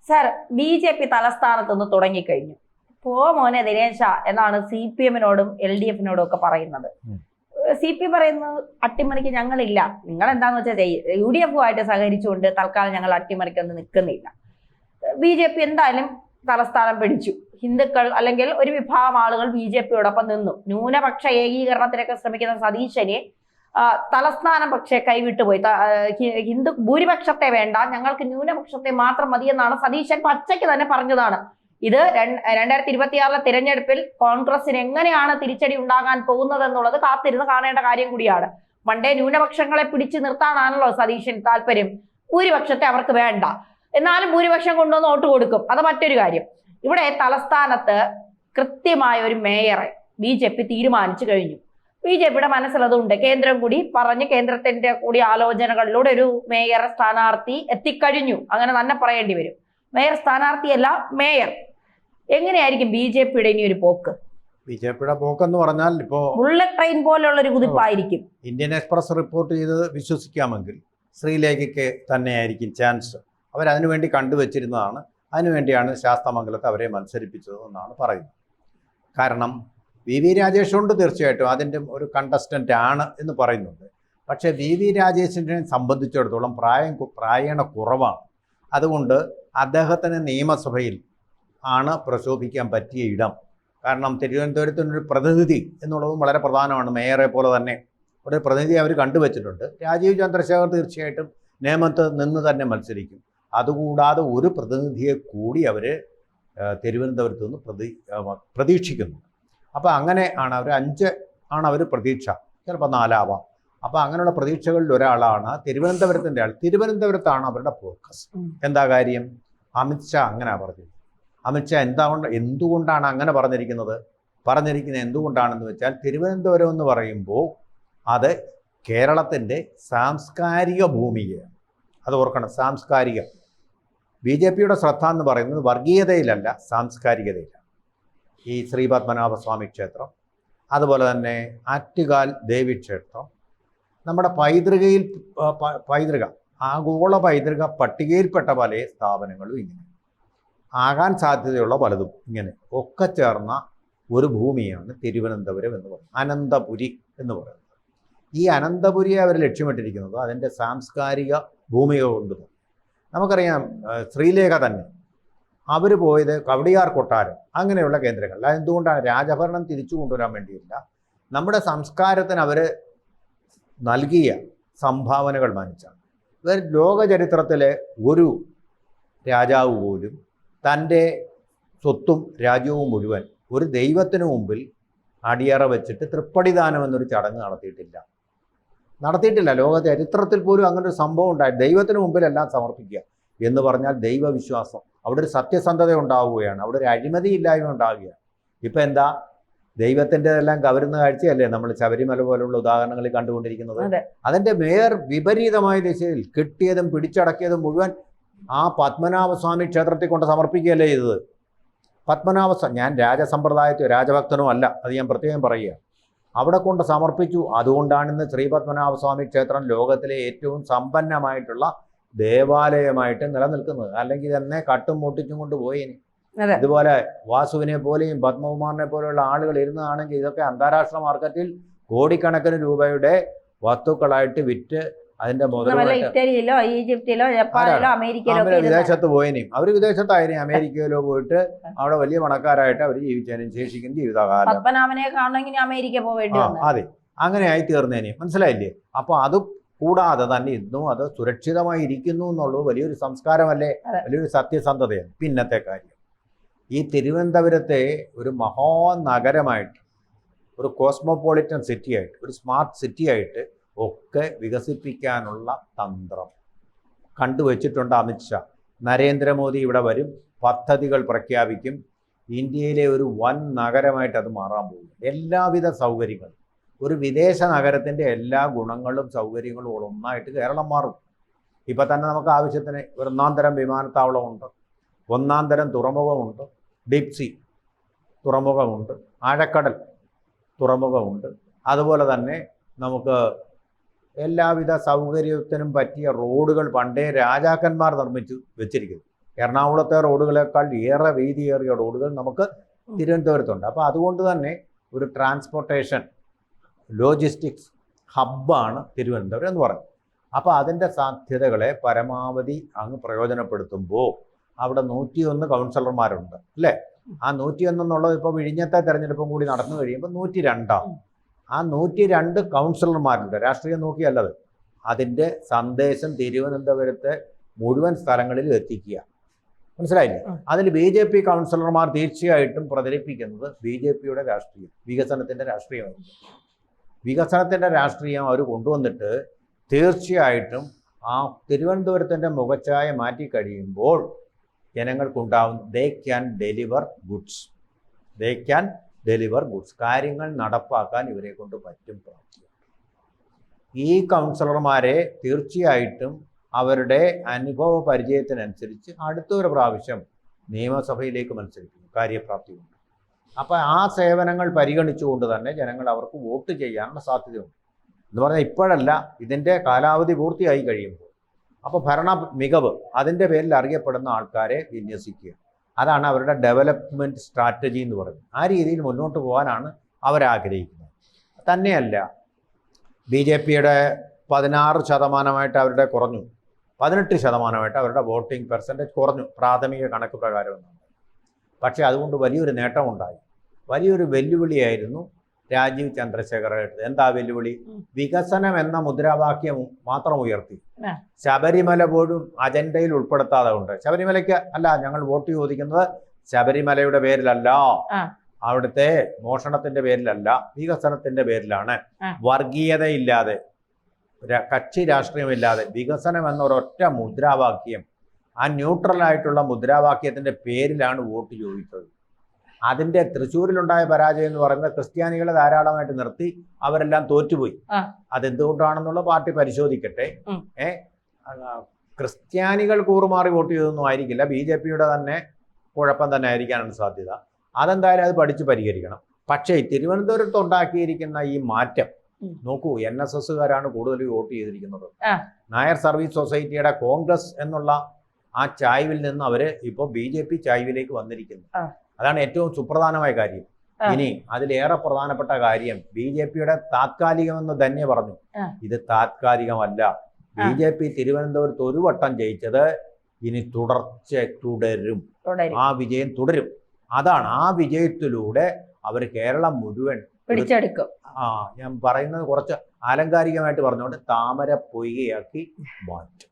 Sir, BJP തലസ്ഥാനത്ത് നിന്ന് തുടങ്ങിക്കഴിഞ്ഞു. മോനെ ദിനേശ എന്നാണ് CPM-നോടും LDF-നോടും ഒക്കെ പറയുന്നത്. CPM പറയുന്നത് അട്ടിമറിക്ക് ഞങ്ങളില്ല, നിങ്ങൾ എന്താന്ന് വെച്ചാൽ UDF-ആയിട്ട് സഹകരിച്ചുകൊണ്ട് തൽക്കാലം ഞങ്ങൾ അട്ടിമറിക്കൊന്നും നിൽക്കുന്നില്ല. BJP എന്തായാലും തലസ്ഥാനം പിടിച്ചു. ഹിന്ദുക്കൾ അല്ലെങ്കിൽ ഒരു വിഭാഗം ആളുകൾ BJP-യോടൊപ്പം നിന്നു. ന്യൂനപക്ഷ ഏകീകരണത്തിനൊക്കെ ശ്രമിക്കുന്ന സതീശനെ തലസ്ഥാനം പക്ഷേ കൈവിട്ടുപോയി. ഹിന്ദു ഭൂരിപക്ഷത്തെ വേണ്ട, ഞങ്ങൾക്ക് ന്യൂനപക്ഷത്തെ മാത്രം മതിയെന്നാണ് സതീശൻ പച്ചയ്ക്ക് തന്നെ പറഞ്ഞതാണ്. ഇത് 2026 തിരഞ്ഞെടുപ്പിൽ കോൺഗ്രസിന് എങ്ങനെയാണ് തിരിച്ചടി ഉണ്ടാകാൻ പോകുന്നതെന്നുള്ളത് കാത്തിരുന്ന് കാണേണ്ട കാര്യം കൂടിയാണ്. പണ്ടേ ന്യൂനപക്ഷങ്ങളെ പിടിച്ചു നിർത്താനാണല്ലോ സതീശൻ താല്പര്യം. ഭൂരിപക്ഷത്തെ അവർക്ക് വേണ്ട, എന്നാലും ഭൂരിപക്ഷം കൊണ്ടുവന്ന് വോട്ട് കൊടുക്കും, അത് മറ്റൊരു കാര്യം. ഇവിടെ തലസ്ഥാനത്ത് കൃത്യമായ ഒരു മേയറെ BJP തീരുമാനിച്ചു കഴിഞ്ഞു. BJP-യുടെ മനസ്സിലതുണ്ട്. കേന്ദ്രം കൂടി പറഞ്ഞ് കേന്ദ്രത്തിന്റെ കൂടി ആലോചനകളിലൂടെ ഒരു മേയർ സ്ഥാനാർത്ഥി എത്തിക്കഴിഞ്ഞു, അങ്ങനെ തന്നെ പറയേണ്ടി വരും. മേയർ സ്ഥാനാർത്ഥിയല്ല, മേയർ. എങ്ങനെയായിരിക്കും BJP-യുടെ ഇനി ഒരു പോക്ക്? BJP-യുടെ പോക്കെന്ന് പറഞ്ഞാൽ ഇപ്പോൾ ബുള്ളറ്റ് ട്രെയിൻ പോലെയുള്ള ഒരു കുതിപ്പായിരിക്കും. ഇന്ത്യൻ എക്സ്പ്രസ് റിപ്പോർട്ട് ചെയ്ത് വിശ്വസിക്കാമെങ്കിൽ ശ്രീലേഖയ്ക്ക് തന്നെയായിരിക്കും ചാൻസ്. അവരതിനുവേണ്ടി കണ്ടുവച്ചിരുന്നതാണ്. അതിനുവേണ്ടിയാണ് ശാസ്തമംഗലത്ത് അവരെ മത്സരിപ്പിച്ചതെന്നാണ് പറയുന്നത്. കാരണം VV രാജേഷ് കൊണ്ട് തീർച്ചയായിട്ടും അതിൻ്റെ ഒരു കണ്ടസ്റ്റൻ്റ് ആണ് എന്ന് പറയുന്നുണ്ട്. പക്ഷേ VV രാജേഷിനെ സംബന്ധിച്ചിടത്തോളം പ്രായേണ കുറവാണ്. അതുകൊണ്ട് അദ്ദേഹത്തിന് നിയമസഭയിൽ ആണ് പ്രശോഭിക്കാൻ പറ്റിയ ഇടം. കാരണം തിരുവനന്തപുരത്തിനൊരു പ്രതിനിധി എന്നുള്ളതും വളരെ പ്രധാനമാണ്. മേയറെ പോലെ തന്നെ ഒരു പ്രതിനിധി അവർ കണ്ടുവച്ചിട്ടുണ്ട്. രാജീവ് ചന്ദ്രശേഖർ തീർച്ചയായിട്ടും നേമത്ത് നിന്ന് തന്നെ മത്സരിക്കും. അതുകൂടാതെ ഒരു പ്രതിനിധിയെ കൂടി അവർ തിരുവനന്തപുരത്ത് നിന്ന് പ്രതീക്ഷിക്കുന്നു. അപ്പോൾ അങ്ങനെ ആണ് അവർ 5 ആണ് അവർ പ്രതീക്ഷ, ചിലപ്പോൾ 4 ആവാം. അപ്പോൾ അങ്ങനെയുള്ള പ്രതീക്ഷകളിൽ ഒരാളാണ് തിരുവനന്തപുരത്തിൻ്റെ ആൾ. തിരുവനന്തപുരത്താണ് അവരുടെ ഫോക്കസ്. എന്താ കാര്യം? അമിത്ഷാ അങ്ങനെ പറഞ്ഞു. അമിത്ഷാ എന്തുകൊണ്ടാണ് അങ്ങനെ പറഞ്ഞിരിക്കുന്നത് എന്തുകൊണ്ടാണെന്ന് വെച്ചാൽ തിരുവനന്തപുരം എന്ന് പറയുമ്പോൾ അത് കേരളത്തിൻ്റെ സാംസ്കാരിക ഭൂമികയാണ്. അത് ഓർക്കണം, സാംസ്കാരിക. BJP-യുടെ ശ്രദ്ധ എന്ന് പറയുന്നത് വർഗീയതയിലല്ല, സാംസ്കാരികതയിലാണ്. ഈ ശ്രീ പത്മനാഭസ്വാമി ക്ഷേത്രം, അതുപോലെ തന്നെ ആറ്റുകാൽ ദേവീക്ഷേത്രം, നമ്മുടെ പൈതൃക ആഗോള പൈതൃക പട്ടികയിൽപ്പെട്ട പല സ്ഥാപനങ്ങളും ഇങ്ങനെ ആകാൻ സാധ്യതയുള്ള പലതും ഇങ്ങനെ ഒക്കെ ചേർന്ന ഒരു ഭൂമിയാണ് തിരുവനന്തപുരം എന്ന് പറയുന്നത്. അനന്തപുരി എന്ന് പറയുന്നത്. ഈ അനന്തപുരിയെ അവർ ലക്ഷ്യമിട്ടിരിക്കുന്നത് അതിൻ്റെ സാംസ്കാരിക ഭൂമിക കൊണ്ട്. നമുക്കറിയാം ശ്രീലേഖ തന്നെ അവർ പോയത് കവടിയാർ കൊട്ടാരം അങ്ങനെയുള്ള കേന്ദ്രങ്ങൾ. അതെന്തുകൊണ്ടാണ്? രാജഭരണം തിരിച്ചു കൊണ്ടുവരാൻ വേണ്ടിയില്ല, നമ്മുടെ സംസ്കാരത്തിന് അവർ നൽകിയ സംഭാവനകൾ മാനിച്ചാണ്. ഇവർ ലോക ചരിത്രത്തിലെ ഒരു രാജാവ് പോലും തൻ്റെ സ്വത്തും രാജ്യവും മുഴുവൻ ഒരു ദൈവത്തിന് മുമ്പിൽ അടിയറ വെച്ചിട്ട് തൃപ്പടിദാനം എന്നൊരു ചടങ്ങ് നടത്തിയിട്ടില്ല. ലോക ചരിത്രത്തിൽ പോലും അങ്ങനെ ഒരു സംഭവം ഉണ്ടായി. ദൈവത്തിന് മുമ്പിലെല്ലാം സമർപ്പിക്കുക എന്ന് പറഞ്ഞാൽ ദൈവവിശ്വാസം, അവിടെ ഒരു സത്യസന്ധത ഉണ്ടാവുകയാണ്, അവിടെ ഒരു അഴിമതിയില്ലായ്മ ഉണ്ടാവുകയാണ്. ഇപ്പം എന്താ, ദൈവത്തിൻ്റെതെല്ലാം കവരുന്ന കാഴ്ചയല്ലേ നമ്മൾ ശബരിമല പോലുള്ള ഉദാഹരണങ്ങളിൽ കണ്ടുകൊണ്ടിരിക്കുന്നത്. അതിൻ്റെ വിപരീതമായ ദിശയിൽ കിട്ടിയതും പിടിച്ചടക്കിയതും മുഴുവൻ ആ പത്മനാഭസ്വാമി ക്ഷേത്രത്തിൽ കൊണ്ട് സമർപ്പിക്കുകയല്ലേ ചെയ്തത്. ഞാൻ രാജസമ്പ്രദായത്തിൽ രാജഭക്തനോ അല്ല, അത് ഞാൻ പ്രത്യേകം പറയുക. അവിടെ കൊണ്ട് സമർപ്പിച്ചു. അതുകൊണ്ടാണ് ഇന്ന് ശ്രീ പത്മനാഭസ്വാമി ക്ഷേത്രം ലോകത്തിലെ ഏറ്റവും സമ്പന്നമായിട്ടുള്ള ദേവാലയമായിട്ട് നിലനിൽക്കുന്നത്. അല്ലെങ്കിൽ തന്നെ കട്ടും മുട്ടിച്ചും കൊണ്ട് പോയിനി. ഇതുപോലെ വാസുവിനെ പോലെയും പത്മകുമാറിനെ പോലെയുള്ള ആളുകൾ ഇരുന്നതാണെങ്കിൽ ഇതൊക്കെ അന്താരാഷ്ട്ര മാർക്കറ്റിൽ കോടിക്കണക്കിന് രൂപയുടെ വസ്തുക്കളായിട്ട് വിറ്റ് അതിന്റെ ഇറ്റലിയിലോ ഈജിപ്തിലോ ജപ്പാനിലോ അമേരിക്കയിലോ വിദേശത്ത് പോയനെയും അവർ വിദേശത്തായാലും അമേരിക്കയിലോ പോയിട്ട് അവിടെ വലിയ പണക്കാരായിട്ട് അവർ ജീവിച്ചതിനും ശേഷിക്കുന്ന ജീവിതകാലം പത്മനാഭനെ കാണണമെങ്കിൽ അമേരിക്ക പോവേണ്ടി അതെ അങ്ങനെയായി തീർന്നേനെയും. മനസ്സിലായില്ലേ? അപ്പോൾ അത് കൂടാതെ തന്നെ ഇന്നും അത് സുരക്ഷിതമായി ഇരിക്കുന്നു എന്നുള്ളത് വലിയൊരു സംസ്കാരമല്ലേ, വലിയൊരു സത്യസന്ധതയാണ്. പിന്നത്തെ കാര്യം, ഈ തിരുവനന്തപുരത്തെ ഒരു മഹാനഗരമായിട്ട്, ഒരു കോസ്മോപൊളിറ്റൻ സിറ്റിയായിട്ട്, ഒരു സ്മാർട്ട് സിറ്റിയായിട്ട് ഒക്കെ വികസിപ്പിക്കാനുള്ള തന്ത്രം കണ്ടുവച്ചിട്ടുണ്ട് അമിത്ഷാ. നരേന്ദ്രമോദി ഇവിടെ വരും, പദ്ധതികൾ പ്രഖ്യാപിക്കും. ഇന്ത്യയിലെ ഒരു വൻ നഗരമായിട്ട് അത് മാറാൻ പോകും. എല്ലാവിധ സൗകര്യങ്ങളും, ഒരു വിദേശ നഗരത്തിൻ്റെ എല്ലാ ഗുണങ്ങളും സൗകര്യങ്ങളും ഒന്നായിട്ട് കേരളം മാറും. ഇപ്പം തന്നെ നമുക്ക് ആവശ്യത്തിന് ഒന്നാം തരം വിമാനത്താവളമുണ്ട്, ഒന്നാം തരം തുറമുഖമുണ്ട്, ഡീപ്സി തുറമുഖമുണ്ട്, ആഴക്കടൽ തുറമുഖമുണ്ട്. അതുപോലെ തന്നെ നമുക്ക് എല്ലാവിധ സൗകര്യത്തിനും പറ്റിയ റോഡുകൾ പണ്ടേ രാജാക്കന്മാർ നിർമ്മിച്ചു വെച്ചിരിക്കുന്നു. എറണാകുളത്തെ റോഡുകളേക്കാൾ ഏറെ വീതിയേറിയ റോഡുകൾ നമുക്ക് തിരുവനന്തപുരത്തുണ്ട്. അപ്പോൾ അതുകൊണ്ട് തന്നെ ഒരു ട്രാൻസ്പോർട്ടേഷൻ ലോജിസ്റ്റിക്സ് ഹബ്ബാണ് തിരുവനന്തപുരം എന്ന് പറയുന്നത്. അപ്പോൾ അതിൻ്റെ സാധ്യതകളെ പരമാവധി അങ്ങ് പ്രയോജനപ്പെടുത്തുമ്പോൾ അവിടെ 101 കൗൺസിലർമാരുണ്ട് അല്ലേ? ആ 101 എന്നുള്ളത് ഇപ്പോൾ വിഴിഞ്ഞത്തെ തെരഞ്ഞെടുപ്പും കൂടി നടന്നു കഴിയുമ്പോൾ 102 ആ 102 കൗൺസിലർമാരുണ്ട്. രാഷ്ട്രീയം നോക്കിയല്ലത്. അതിൻ്റെ സന്ദേശം തിരുവനന്തപുരത്തെ മുഴുവൻ സ്ഥലങ്ങളിലും എത്തിക്കുക. മനസ്സിലായില്ലേ? അതിൽ BJP കൗൺസിലർമാർ തീർച്ചയായിട്ടും പ്രചരിപ്പിക്കുന്നത് BJPയുടെ രാഷ്ട്രീയം, വികസനത്തിൻ്റെ രാഷ്ട്രീയമാണ്. വികസനത്തിൻ്റെ രാഷ്ട്രീയം അവർ കൊണ്ടുവന്നിട്ട് തീർച്ചയായിട്ടും ആ തിരുവനന്തപുരത്തിൻ്റെ മുഖച്ഛായ മാറ്റിക്കഴിയുമ്പോൾ ജനങ്ങൾക്കുണ്ടാവും ദേ ക്യാൻ ഡെലിവർ ഗുഡ്സ്. കാര്യങ്ങൾ നടപ്പാക്കാൻ ഇവരെ കൊണ്ട് പറ്റും. ഈ കൗൺസിലർമാരെ തീർച്ചയായിട്ടും അവരുടെ അനുഭവ പരിചയത്തിനനുസരിച്ച് അടുത്തൊരു പ്രാവശ്യം നിയമസഭയിലേക്ക് മത്സരിക്കുന്നു, കാര്യപ്രാപ്തിയുണ്ട്. അപ്പോൾ ആ സേവനങ്ങൾ പരിഗണിച്ചുകൊണ്ട് തന്നെ ജനങ്ങൾ അവർക്ക് വോട്ട് ചെയ്യാനുള്ള സാധ്യതയുണ്ട്. എന്ന് പറഞ്ഞാൽ ഇപ്പോഴല്ല, ഇതിൻ്റെ കാലാവധി പൂർത്തിയായി കഴിയുമ്പോൾ. അപ്പോൾ ഭരണ മികവ് അതിൻ്റെ പേരിൽ അറിയപ്പെടുന്ന ആൾക്കാരെ വിന്യസിക്കുക, അതാണ് അവരുടെ ഡെവലപ്മെൻറ്റ് സ്ട്രാറ്റജി എന്ന് പറയുന്നത്. ആ രീതിയിൽ മുന്നോട്ട് പോകാനാണ് അവരാഗ്രഹിക്കുന്നത്. തന്നെയല്ല, BJPയുടെ 16% അവരുടെ കുറഞ്ഞു, 18% അവരുടെ വോട്ടിംഗ് പെർസെൻറ്റേജ് കുറഞ്ഞു പ്രാഥമിക കണക്ക് പ്രകാരം. പക്ഷേ അതുകൊണ്ട് വലിയൊരു നേട്ടമുണ്ടായി. വലിയൊരു വെല്ലുവിളിയായിരുന്നു രാജീവ് ചന്ദ്രശേഖർ എടുത്തത്. എന്താ വെല്ലുവിളി? വികസനം എന്ന മുദ്രാവാക്യം മാത്രം ഉയർത്തി. ശബരിമല പോലും അജണ്ടയിൽ ഉൾപ്പെടുത്താതെ ഉണ്ട്. ശബരിമലയ്ക്ക് അല്ല ഞങ്ങൾ വോട്ട് ചോദിക്കുന്നത്, ശബരിമലയുടെ പേരിലല്ല, അവിടുത്തെ മോഷണത്തിന്റെ പേരിലല്ല, വികസനത്തിന്റെ പേരിലാണ്. വർഗീയതയില്ലാതെ, കക്ഷി രാഷ്ട്രീയമില്ലാതെ വികസനം എന്നൊരൊറ്റ മുദ്രാവാക്യം, ആ ന്യൂട്രലായിട്ടുള്ള മുദ്രാവാക്യത്തിന്റെ പേരിലാണ് വോട്ട് ചോദിച്ചത്. അതിൻ്റെ തൃശ്ശൂരിലുണ്ടായ പരാജയം എന്ന് പറയുന്നത് ക്രിസ്ത്യാനികളെ ധാരാളമായിട്ട് നിർത്തി അവരെല്ലാം തോറ്റുപോയി. അതെന്തുകൊണ്ടാണെന്നുള്ള പാർട്ടി പരിശോധിക്കട്ടെ. ക്രിസ്ത്യാനികൾ കൂറുമാറി വോട്ട് ചെയ്തൊന്നും ആയിരിക്കില്ല, BJPയുടെ തന്നെ കുഴപ്പം തന്നെ ആയിരിക്കാനാണ് സാധ്യത. അതെന്തായാലും അത് പഠിച്ച് പരിഹരിക്കണം. പക്ഷേ തിരുവനന്തപുരത്ത് ഉണ്ടാക്കിയിരിക്കുന്ന ഈ മാറ്റം നോക്കൂ, NSSകാരാണ് കൂടുതൽ വോട്ട് ചെയ്തിരിക്കുന്നത്. നായർ സർവീസ് സൊസൈറ്റിയുടെ കോൺഗ്രസ് എന്നുള്ള ആ ചായ്വിൽ നിന്ന് അവര് ഇപ്പോൾ BJP ചായ്വിലേക്ക് വന്നിരിക്കുന്നു. അതാണ് ഏറ്റവും സുപ്രധാനമായ കാര്യം. ഇനി അതിലേറെ പ്രധാനപ്പെട്ട കാര്യം, BJPയുടെ താത്കാലികമെന്ന് ധന്യ പറഞ്ഞു. ഇത് താത്കാലികമല്ല. BJP തിരുവനന്തപുരത്ത് ഒരു വട്ടം ജയിച്ചത് ഇനി തുടരും. ആ വിജയം തുടരും. അതാണ് ആ വിജയത്തിലൂടെ അവർ കേരളം മുഴുവൻ പിടിച്ചെടുക്കും. ഞാൻ പറയുന്നത് കുറച്ച് ആലങ്കാരികമായിട്ട് പറഞ്ഞുകൊണ്ട് താമര പൊയ്കയാക്കി മാറ്റും.